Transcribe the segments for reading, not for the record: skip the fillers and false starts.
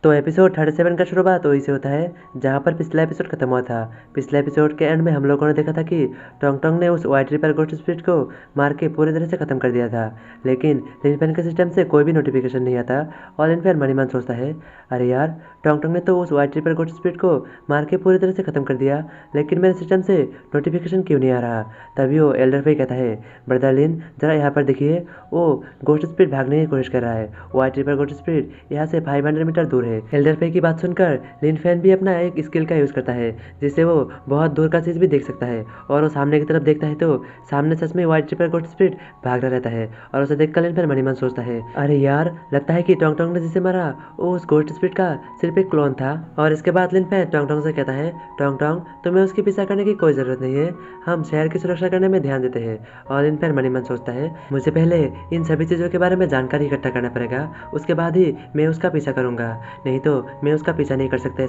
तो एपिसोड 37 का शुरुआत वहीं से होता है जहाँ पर पिछला एपिसोड खत्म हुआ था। पिछले एपिसोड के एंड में हम लोगों ने देखा था कि टोंग टोंग ने उस वाइट रिपर गोस्ट स्पिरिट को मार के पूरी तरह से खत्म कर दिया था, लेकिन लिनफेन के सिस्टम से कोई भी नोटिफिकेशन नहीं आता। और लिनफेन मनीमान सोचता है, अरे यार, टोंग टोंग ने तो उस वाइट रिपर गोस्ट स्पिरिट को मार के पूरी तरह से खत्म कर दिया, लेकिन मेरे सिस्टम से नोटिफिकेशन क्यों नहीं आ रहा। तभी वो एल्डर फेई कहता है, ब्रदर लिन, जरा यहाँ पर देखिए, वो गोस्ट स्पिरिट भागने की कोशिश कर रहा है। वाइट रिपर गोस्ट स्पिरिट यहाँ से 500 मीटर दूर है। एल्डर फेई की बात सुनकर लिनफेन भी अपना एक स्किल का यूज़ करता है जिससे वो बहुत दूर का चीज़ भी देख सकता है। और वो सामने की तरफ देखता है तो सामने सच में वाइट रिपर गोस्ट स्पिरिट भाग रहा रहता है। और उसे देखकर लिनफेन मनीमान सोचता है, अरे यार, लगता है कि टोंग टोंग ने जिसे मारा वो उस गोस्ट स्पिरिट का सिर्फ एक क्लोन था। और इसके बाद लिनफेन टोंग टोंग से कहता है, टोंग टोंग, तुम्हें उसके पीछा करने की कोई ज़रूरत नहीं है, हम शहर की सुरक्षा करने में ध्यान देते हैं। और लिनफेन मनीमान सोचता है, मुझे पहले इन सभी चीज़ों के बारे में जानकारी इकट्ठा करना पड़ेगा, उसके बाद ही मैं उसका पीछा करूँगा, नहीं तो मैं उसका पीछा नहीं कर सकता।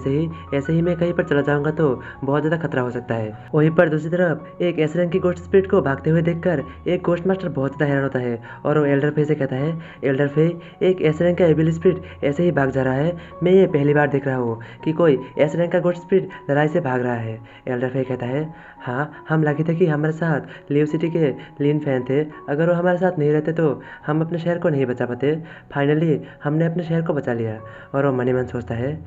ऐसे ही मैं कहीं पर चला जाऊँगा तो बहुत ज़्यादा खतरा हो सकता है। वहीं पर दूसरी तरफ एक ऐसे रंग की गोस्ट स्पिरिट को भागते हुए देखकर एक गोस्ट मास्टर बहुत ज़्यादा हैरान होता है और वो एल्डर फे से कहता है, एल्डर फे, एक ऐसे रंग का एविल स्पिरिट ऐसे ही भाग जा रहा है, मैं ये पहली बार देख रहा हूँ कि कोई ऐसे रंग का गोस्ट स्पिरिट लड़ाई से भाग रहा है। एल्डर फे कहता है, हाँ, हम लगे थे कि हमारे साथ लिव सिटी के लिनफेन थे, अगर वो हमारे साथ नहीं रहते तो हम अपने शहर को नहीं बचा पाते। फाइनली हमने अपने शहर को बचा लिया। और वो मनीमान सोचता है,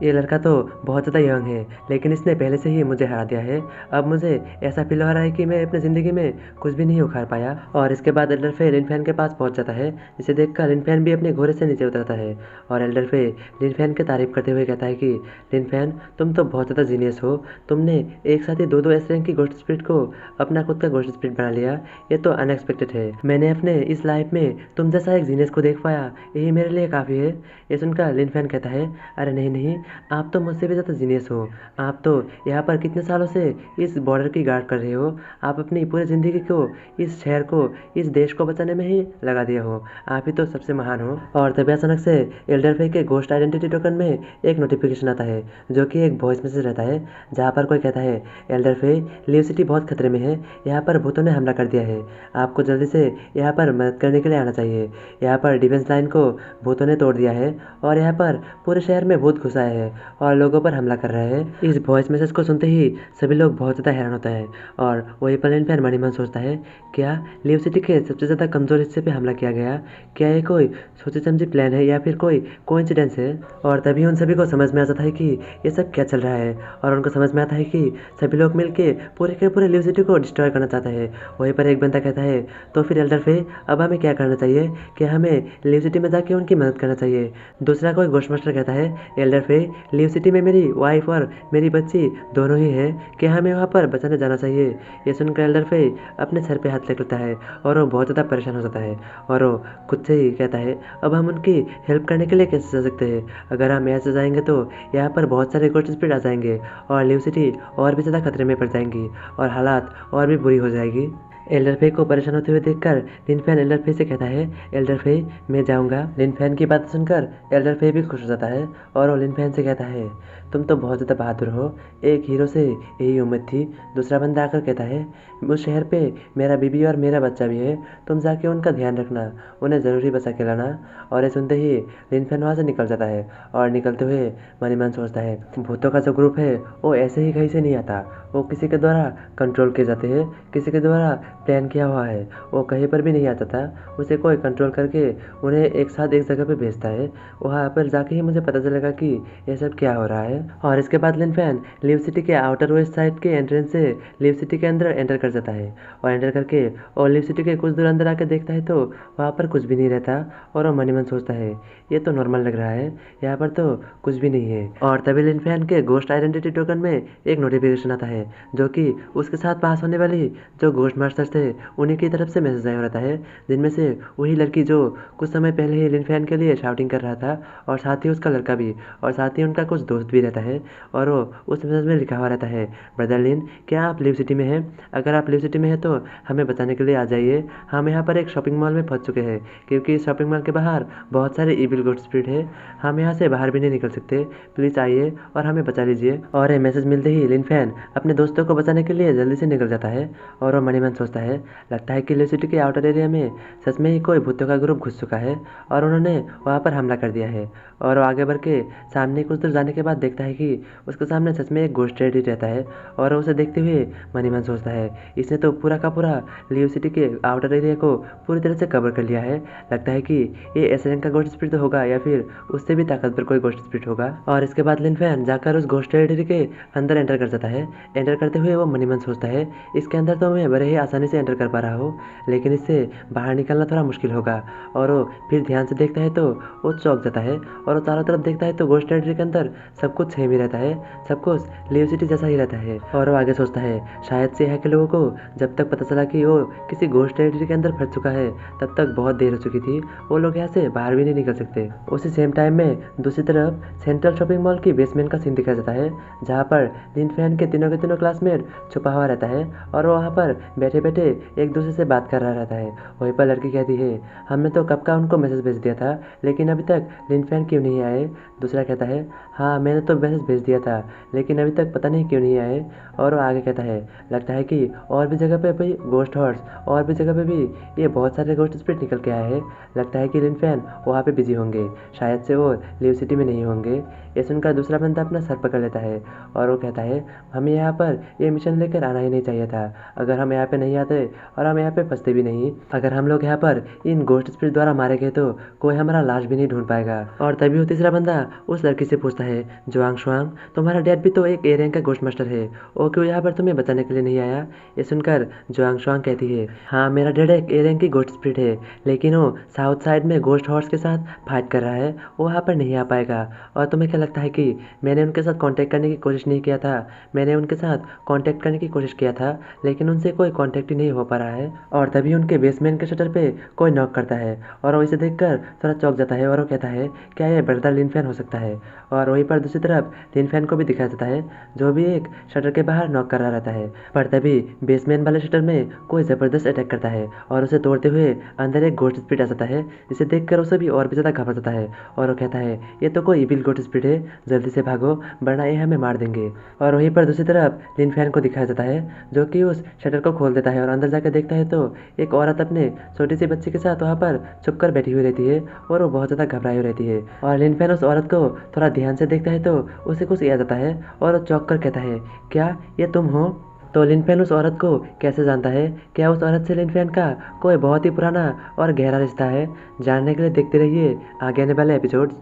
ये लड़का तो बहुत ज़्यादा यंग है, लेकिन इसने पहले से ही मुझे हरा दिया है। अब मुझे ऐसा फील हो रहा है कि मैं अपनी ज़िंदगी में कुछ भी नहीं उखाड़ पाया। और इसके बाद एल्डर फे लिनफेन के पास पहुंच जाता है, जिसे देखकर लिनफेन भी अपने घोड़े से नीचे उतरता है। और एल्डर फे लिनफेन की तारीफ करते हुए कहता है कि लिनफेन, तुम तो बहुत ज़्यादा जीनियस हो, तुमने एक साथ ही दो ऐसे रैंक की गोस्ट स्पिरिट को अपना खुद का गोस्ट स्पिरिट बना लिया, ये तो अनएक्सपेक्टेड है। मैंने अपने इस लाइफ में तुम जैसा एक जीनियस को देख पाया, यही मेरे लिए काफ़ी है। ये सुनकर लिनफेन कहता है, अरे नहीं नहीं, आप तो मुझसे भी ज़्यादा जीनियस हो। आप तो यहाँ पर कितने सालों से इस बॉर्डर की गार्ड कर रहे हो, आप अपनी पूरी ज़िंदगी को इस शहर को, इस देश को बचाने में ही लगा दिया हो, आप ही तो सबसे महान हो। और तभी अचानक से एल्डर फे के गोस्ट आइडेंटिटी टोकन में एक नोटिफिकेशन आता है, जो कि एक वॉइस मैसेज रहता है, जहाँ पर कोई कहता है, एल्डर फे, लिव सिटी बहुत खतरे में है, यहाँ पर भूतों ने हमला कर दिया है, आपको जल्दी से यहाँ पर मदद करने के लिए आना चाहिए। यहाँ पर डिफेंस लाइन को भूतों ने तोड़ दिया है और यहाँ पर पूरे शहर में भूत घुस आए हैं और लोगों पर हमला कर रहे हैं। इस वॉइस मैसेज को सुनते ही सभी लोग बहुत ज़्यादा हैरान होता है। और वही पर लिनफेन मनीमान सोचता है, क्या लिव सिटी के सबसे ज़्यादा कमज़ोर हिस्से पे हमला किया गया, क्या ये कोई सोची समझी प्लान है या फिर कोई कोइंसिडेंस है। और तभी उन सभी को समझ में आ जाता है कि ये सब क्या चल रहा है, और उनको समझ में आता है कि सभी लोग मिल के पूरे लिव सिटी को डिस्ट्रॉय करना चाहते हैं। वहीं पर एक बंदा कहता है, तो फिर एल्डर फे, अब हमें क्या करना चाहिए, कि हमें लिव सिटी में जाके उनकी मदद करना चाहिए। दूसरा कोई घोस्ट मास्टर कहता है, एल्डर फे, लिव सिटी में मेरी वाइफ और मेरी बच्ची दोनों ही हैं, कि हमें वहाँ पर बचाने जाना चाहिए। ये सुनकर एल्डर फे अपने सर पे हाथ रख लेता है और वो बहुत ज़्यादा परेशान हो जाता है। और वो खुद से ही कहता है, अब हम उनकी हेल्प करने के लिए कैसे जा सकते हैं, अगर हम ऐसे जाएंगे तो यहाँ पर बहुत सारे गोस्ट स्पिरिट आ जाएंगे और लिव सिटी और भी ज़्यादा खतरे में पड़ जाएंगी और हालात और भी बुरी हो जाएगी। एल्डर फे को परेशान होते हुए देखकर लिनफेन एल्डर फे से कहता है, एल्डर फे, मैं जाऊंगा। लिनफेन की बात सुनकर एल्डर फे भी खुश हो जाता है और वो लिनफेन से कहता है, तुम तो बहुत ज़्यादा बहादुर हो, एक हीरो से यही उम्मीद थी। दूसरा बंदा आकर कहता है, उस शहर पे मेरा बीबी और मेरा बच्चा भी है, तुम जाके उनका ध्यान रखना, उन्हें ज़रूरी बचा के लाना। और ये सुनते ही लिनफेन वहाँ से निकल जाता है। और निकलते हुए मनीमान सोचता है, भूतों का जो ग्रुप है वो ऐसे ही कहीं से नहीं आता, वो किसी के द्वारा कंट्रोल किए जाते हैं, किसी के द्वारा प्लान किया हुआ है। वो कहीं पर भी नहीं आता था, उसे कोई कंट्रोल करके उन्हें एक साथ एक जगह पे भेजता है। वहाँ पर जाके ही मुझे पता चलेगा कि ये सब क्या हो रहा है। और इसके बाद लिनफेन लिव सिटी के आउटर वेस्ट साइड के एंट्रेंस से लिव सिटी के अंदर एंटर कर जाता है। और एंटर करके और लिव सिटी के कुछ दूर अंदर आके देखता है तो वहाँ पर कुछ भी नहीं रहता। और वो मनीमन सोचता है, ये तो नॉर्मल लग रहा है, यहाँ पर तो कुछ भी नहीं है। और तभी लिनफेन के गोस्ट आइडेंटिटी टोकन में एक नोटिफिकेशन आता है, जो कि उसके साथ पास होने वाली जो गोस्ट मास्टर्स थे उन्हीं की तरफ से मैसेज आया रहता है, जिनमें से वही लड़की जो कुछ समय पहले ही लिनफेन के लिए शाउटिंग कर रहा था, और साथ ही उसका लड़का भी, और साथ ही उनका कुछ दोस्त भी रहता है। और वो उस मैसेज में लिखा हुआ रहता है, ब्रदर लिन, क्या आप लिव सिटी में हैं? अगर आप लिव सिटी में हैं तो हमें बचाने के लिए आ जाइए। हम यहाँ पर एक शॉपिंग मॉल में फंस चुके हैं, क्योंकि इस शॉपिंग मॉल के बाहर बहुत सारे इविल गोस्ट स्पिरिट है, हम यहाँ से बाहर भी नहीं निकल सकते, प्लीज़ आइए और हमें बचा लीजिए। और ये मैसेज मिलते ही लिनफेन अपने दोस्तों को बचाने के लिए जल्दी से निकल जाता है। और वो मनीमन सोचता है, लगता है कि लिव सिटी के आउटर एरिया में सच में ही कोई भूतों का ग्रुप घुस चुका है और उन्होंने वहाँ पर हमला कर दिया है। और वो आगे बढ़ के सामने कुछ दूर जाने के बाद देखता है कि उसके सामने सच में एक घोस्ट लेडी रहता है। और उसे देखते हुए मन ही मन सोचता है, इसने तो पूरा का पूरा लियो सिटी के आउटर एरिया को पूरी तरह से कवर कर लिया है। लगता है कि ये ऐसे रंग का घोस्ट स्पिरिट तो होगा या फिर उससे भी ताकतवर कोई घोस्ट स्पिरिट होगा। और इसके बाद लिन फैन जाकर उस घोस्ट लेडी के अंदर एंटर कर जाता है। एंटर करते हुए वो मन ही मन सोचता है, इसके अंदर तो मैं बड़े ही आसानी से एंटर कर पा रहा हूँ, लेकिन इससे बाहर निकलना थोड़ा मुश्किल होगा। और वो फिर ध्यान से देखता है तो वो चौंक जाता है और वो चारों तरफ देखता है तो घोस्ट लेडी के अंदर सब कुछ सेम ही रहता है, सब कुछ लियो सिटी जैसा ही रहता है। और वो आगे सोचता है, शायद से यहाँ के लोगों को जब तक पता चला कि वो किसी घोस्ट टेरिटरी के अंदर फंस चुका है तब तक बहुत देर हो चुकी थी, वो लोग यहाँ से बाहर भी नहीं निकल सकते। उसी सेम टाइम में दूसरी तरफ सेंट्रल शॉपिंग मॉल की बेसमेंट का सीन दिखाया जाता है, जहाँ पर लिन फैन के तीनों क्लासमेट छुपा हुआ रहता है और वो वहाँ पर बैठे बैठे एक दूसरे से बात कर रहा रहता है। वहीं पर लड़की कहती है, हमने तो कब का उनको मैसेज भेज दिया था, लेकिन अभी तक लिन फैन क्यों नहीं आए। दूसरा कहता है, हाँ मैंने तो मैसेज भेज दिया था, लेकिन अभी तक पता नहीं क्यों नहीं आए। और वो आगे कहता है, लगता है कि और भी जगह पे भी घोस्ट हॉर्स, और भी जगह पे भी ये बहुत सारे घोस्ट स्पिरिट निकल के आए हैं। लगता है कि लिन फैन वहाँ पे बिजी होंगे, शायद से वो लिव सिटी में नहीं होंगे। ये सुनकर दूसरा बंदा अपना सर पकड़ लेता है और वो कहता है, हमें यहाँ पर ये मिशन लेकर आना ही नहीं चाहिए था। अगर हम यहाँ पे नहीं आते और हम यहाँ पे फंसते भी नहीं, अगर हम लोग यहाँ पर इन घोस्ट स्पिरिट द्वारा मारे गए तो कोई हमारा लाश भी नहीं ढूंढ पाएगा। और तभी वो तीसरा बंदा उस लड़की से पूछता है, जुआंग शुआंग, तुम्हारा डैड भी तो एक ए रैंक का घोस्ट मास्टर है, वो क्यों यहाँ पर तुम्हें बचाने के लिए नहीं आया। ये सुनकर जुआंग शुआंग कहती है, हाँ मेरा डैड एक ए रैंक की घोस्ट स्पिरिट है, लेकिन वो साउथ साइड में घोस्ट हॉर्स के साथ फाइट कर रहा है, वो वहाँ पर नहीं आ पाएगा। और तुम्हें क्या लगता है कि मैंने उनके साथ कांटेक्ट करने की कोशिश नहीं किया था। मैंने उनके साथ कांटेक्ट करने की कोशिश किया था, लेकिन उनसे कोई कांटेक्ट ही नहीं हो पा रहा है। और तभी उनके बेसमेंट के शटर पे कोई नॉक करता है और वो इसे देखकर थोड़ा चौंक जाता है और वो कहता है, क्या ये ब्रदर लिन फैन हो सकता है। और वहीं पर दूसरी तरफ लिन फैन को भी दिखाया जाता है, जो भी एक शटर के बाहर नॉक कर रहा रहता है। पर तभी बेसमेंट वाले शटर में कोई ज़बरदस्त अटैक करता है और उसे तोड़ते हुए अंदर एक घोस्ट स्पिरिट आ जाता है, जिसे देखकर उसे भी और भी ज़्यादा घबरा जाता है। और वो कहता है, ये तो कोई इविल घोस्ट स्पिरिट है, जल्दी से भागो वरना ये हमें मार देंगे। और वहीं पर दूसरी तरफ लिन फैन को दिखाया जाता है, जो कि उस शटर को खोल देता है और अंदर जाकर देखता है तो एक औरत अपने छोटी सी बच्ची के साथ वहाँ पर छुप कर बैठी हुई रहती है और वो बहुत ज़्यादा घबराई हुई रहती है। और लिन फैन उस औरत को थोड़ा ध्यान से देखता है तो उसे कुछ याद आता है और वो चौंक कर कहता है, क्या ये तुम हो। तो लिन फैन उस औरत को कैसे जानता है, क्या उस औरत से लिन फैन का कोई बहुत ही पुराना और गहरा रिश्ता है। जानने के लिए देखते रहिए आगे आने वाले एपिसोड्स।